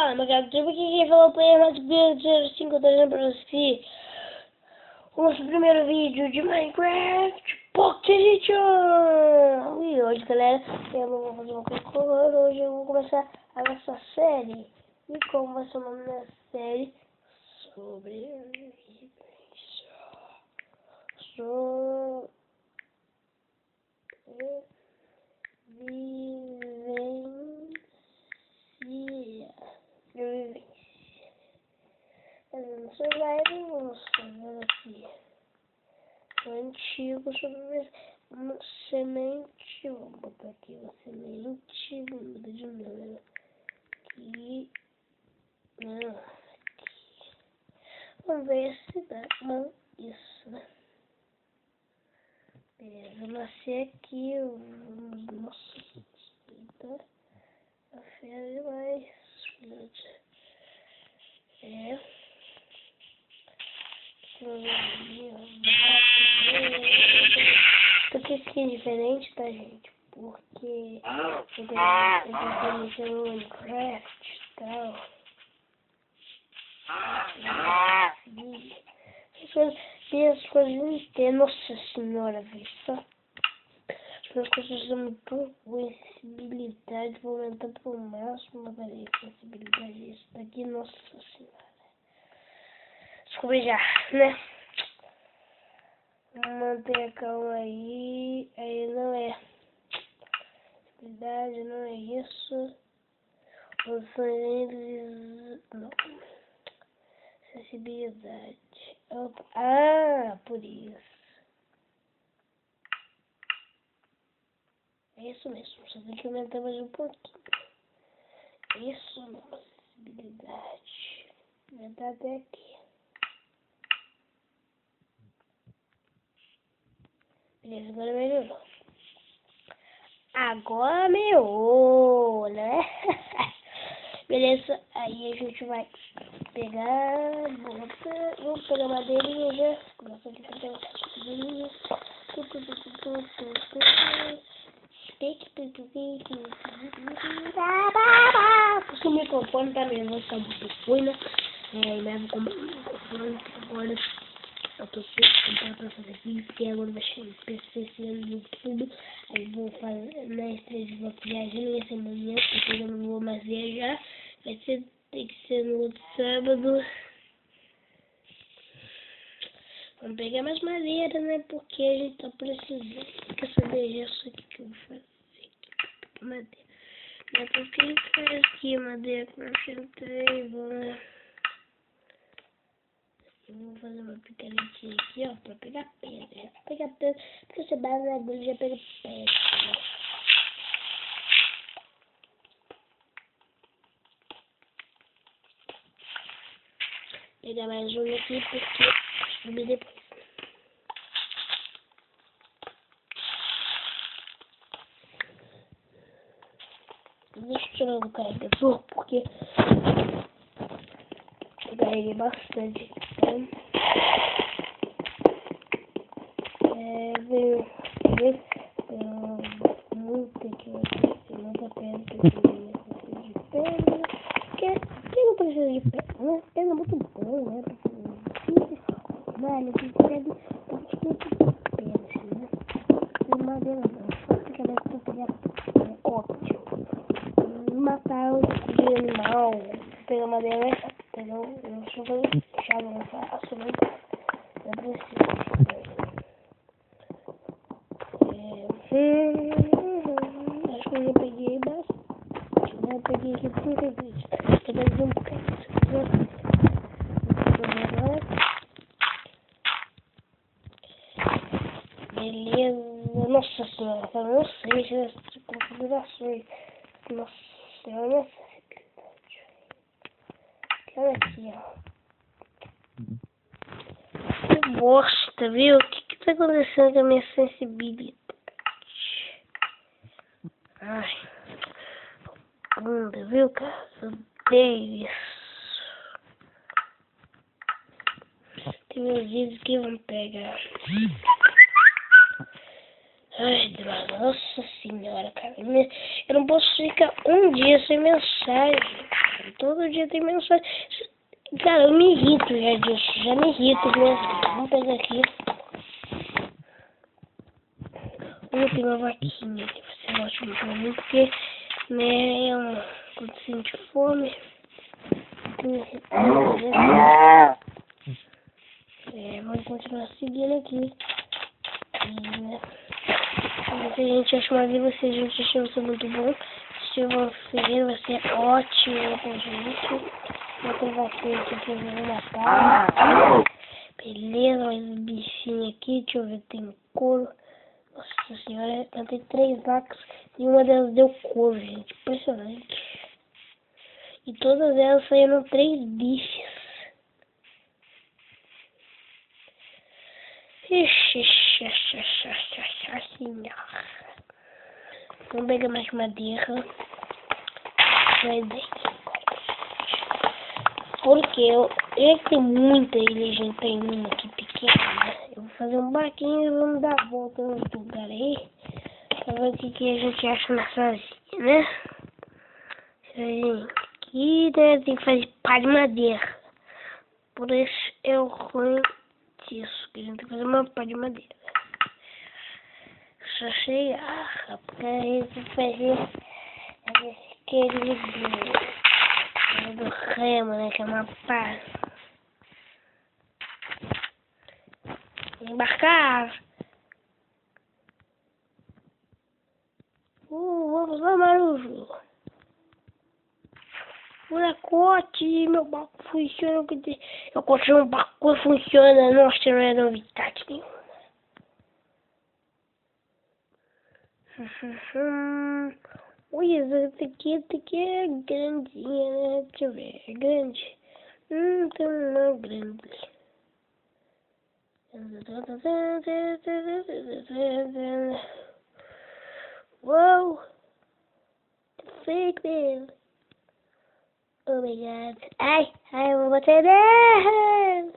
Fala, meu gato, tipo aqui quem falou Player mais Builder 5 trazendo pra você o nosso primeiro vídeo de Minecraft Pocket Edition. E hoje, galera, eu não vou fazer uma coisa color. Hoje eu vou começar a nossa série. E como vai ser o nome da série? Survival, vamos fazer aqui antigo sobre uma semente. Vamos botar aqui uma semente, vamos mudar de número aqui, não, aqui. Vamos ver se dá, não, isso, né? Beleza, eu nasci aqui, nossa, tá, a fé demais, Tô com skin diferente, tá, gente? Porque eu tô mexendo no Minecraft e tal. As coisas inteiras. Nossa senhora, velho. Só as coisas são muito sensibilidade. Vou aumentar pro máximo. Peraí, sensibilidade. Isso daqui, nossa senhora. Descobri já, né? Manter a calma aí. Aí não é. Sensibilidade não é isso. Posições. Não. Sensibilidade. Opa. Ah, por isso. É isso mesmo. Só tem que aumentar mais um pouquinho. Isso não. Sensibilidade. Aumentar até aqui. Beleza, agora melhorou. Agora melhorou, né? Beleza, aí a gente vai pegar, vamos pegar madeirinha já, começa aqui pra pegar madeirinha, porque o microfone tá nervoso, tá muito ruim, né? E mesmo como o microfone agora eu tô tentando pra fazer vídeo, porque agora vai chegar o PC esse ano no YouTube. Aí vou fazer na estreia de uma viagem essa manhã, porque eu não vou mais viajar. Vai ser, tem que ser no outro sábado. Vamos pegar mais madeira, né? Porque a gente tá precisando. Quer saber? Já sei o que eu vou fazer aqui. Madeira. Mas por que faz aqui madeira? Concentrei, vamos. Eu vou fazer uma picaretinha aqui, ó, pra pegar pedra. Pra pegar pedra, porque você bate na agulha e já pega pedra. Pegar mais um aqui, porque subir depois. Deixa eu tirar do carregador, porque eu carreguei bastante. Então, veio muita aqui, muita pedra, precisa de pedra. Quem não precisa de pedra, né? Pedra é muito bom, né? Vale, que pedra, né? E madeira não, só fica dentro pra pegar ótimo. Matar o tipo de animal, pegar madeira mais rápido, entendeu? Eu não sou fazer chave, não faço, mas eu preciso. Acho que eu já peguei bastante, né? Eu peguei aqui 30 vídeos. Tô mais um bocadinho. Beleza. Nossa senhora, eu não sei se essas configurações. Nossa senhora, não sei. Olha aqui, ó. Que bosta, viu? O que tá acontecendo com a minha sensibilidade? Ai, bunda, viu, cara? Eu odeio isso. Tem meus vídeos que vão pegar. Ai, droga, nossa senhora, cara. Eu não posso ficar um dia sem mensagem. Todo dia tem mensagem. Cara, eu me irrito já disso. Já me irrito mesmo. Vamos pegar aqui. Tem uma vaquinha que vai ser ótimo pra mim, porque, né, quando sente fome, vamos continuar seguindo aqui. E, né, se a gente acha uma vida, se a gente achar isso muito bom, se eu vou seguir, vai ser ótimo pra gente. Outra vaquinha aqui que eu vou matar. Beleza, mais um bichinho aqui, deixa eu ver, tem couro. Nossa senhora, eu plantei 3 vacas e uma delas deu couro, gente. Impressionante. E todas elas saíram 3 bifes. Vamos pegar mais madeira. Vai bem. Porque eu tenho muita ilha, gente, tem uma aqui pequena. Eu vou fazer um barquinho e vamos dar a volta no lugar aí. Pra ver o que a gente acha nessa ilha, né? Aqui, né, tem que fazer pá de madeira. Por isso eu ruim disso, que a gente tem que fazer uma pá de madeira. Só chegar, porque a gente tem que fazer esse querido do remo, né, que é uma pá. Embarcar! Vamos lá, Marujo! Molecote, meu barco funciona. Eu construí um barco que funciona. Nossa, não é novidade nenhuma. Ui, essa aqui é grandinha, né? Deixa eu ver, é grande. Então não é grande. Uou! Fake man! Oh my god. Ai, eu vou bater nela.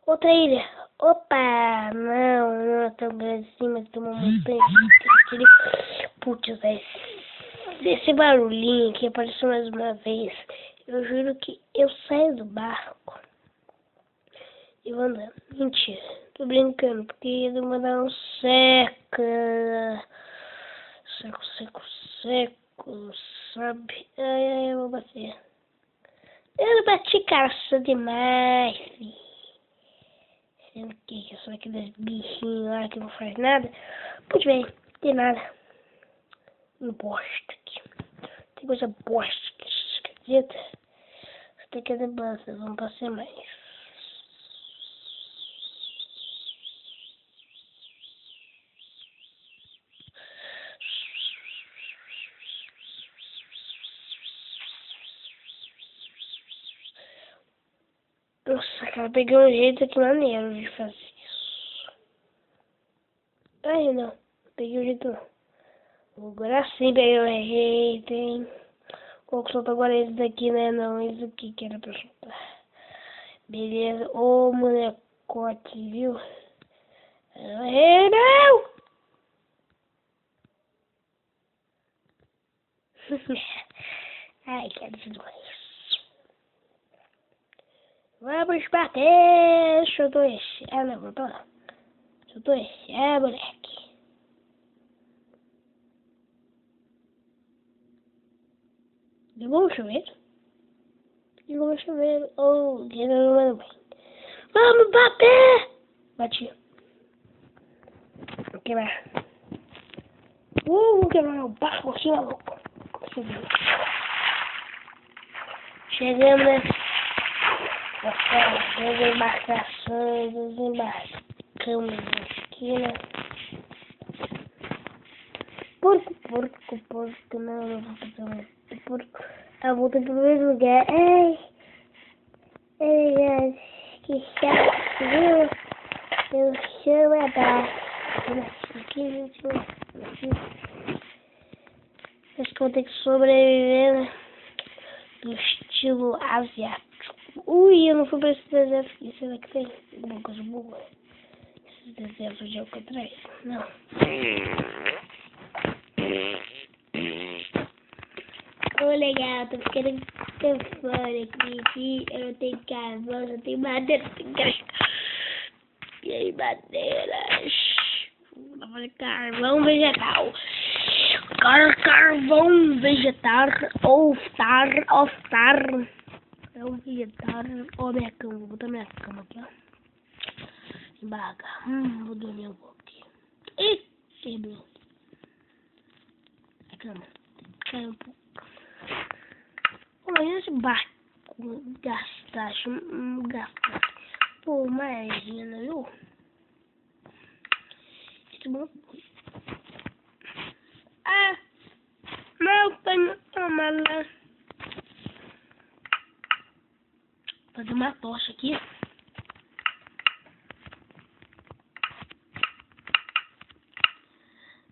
Outra ilha. Opa, não é tão grande assim, mas tem uma montanha. Putz, esse barulhinho aqui apareceu mais uma vez. Eu juro que eu saio do barco e vou andando. Mentira, tô brincando, porque ia mandar um seca. Seco, sabe? Ai, eu vou bater. Eu não bati, cara, sou demais, filho. Sendo que eu sou aqueles bichinhos lá que não faz nada. Pois bem, tem nada. Um bosta aqui. Tem coisa bosta aqui, esquisita. Só tem que avançar, vamos passar mais. Nossa, cara, peguei um jeito aqui maneiro de fazer isso. Ai, não. Peguei o jeito não. Agora sim peguei o jeito, hein. Qual que solta agora esse daqui, né? Não, esse aqui que era pra soltar. Beleza. Ô, molecote, viu? Ai, não! Ai, quero demais. Vamos bater! Soltou esse. Ah, não, voltou lá. Soltou esse. É, moleque. Ligou o chuveiro? Ligou o chuveiro. Oh, que não manda bem. Vamos bater! Bati. Vou quebrar. Vou quebrar o barco aqui, maluco. Chegamos, né? As embarcações, desembarcamos aqui, né? Porco, não vou fazer mais. Porco, a volta pro mesmo lugar. Ai, gente, que chato, viu? Eu chamo a barca. Aqui, gente, acho que eu vou ter que sobreviver, né? Do estilo asiático. Ui, eu não fui pra esse deserto aqui. Será que tem alguma coisa boa? Esses desertos de Alcatraz? Não. legal, tô ficando tão fora aqui. Eu não tenho carvão, só tenho madeira. E aí, madeiras. Carvão vegetal. Carvão vegetal. Oftar. É um vegetal. Ó, minha cama. Vou botar minha cama aqui, ó. Embaga. Vou dormir um pouquinho. Ih, quebrou. A cama. Caiu um pouco. Imagina esse barco gastasse. Pô, imagina, viu? Isso é bom. Ah, não tenho uma lá. Vou fazer uma tocha aqui.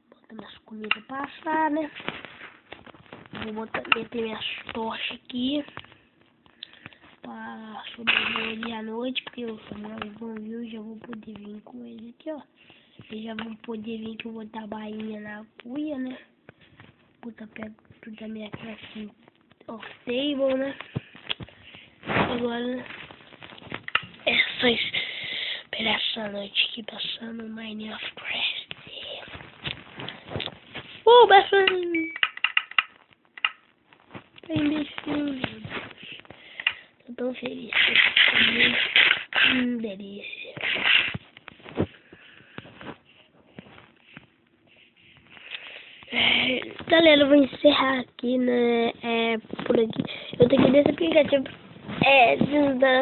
Botar minhas comidas pra assar, né? Vou meter minhas tochas aqui. Pra sobreviver à noite, porque os caminhões vão vir, eu já vou poder vir com eles aqui, ó. Eles já vão poder vir que eu vou botar a bainha na puia, né? Pego tudo da minha classe off table, né? Agora é só esperar essa noite aqui passando Minecraft. Bastante. Tá imbecil, tô tão feliz. Delícia. Galera, eu vou encerrar aqui, né? Por aqui. Eu tenho que ver esse aplicativo.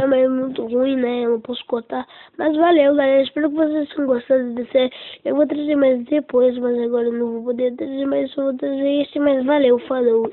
Mas é muito ruim, né? Eu não posso cortar. Mas valeu, galera. Espero que vocês tenham gostado desse. Eu vou trazer mais depois, mas agora eu não vou poder trazer mais. Eu vou trazer esse, mas valeu, falou.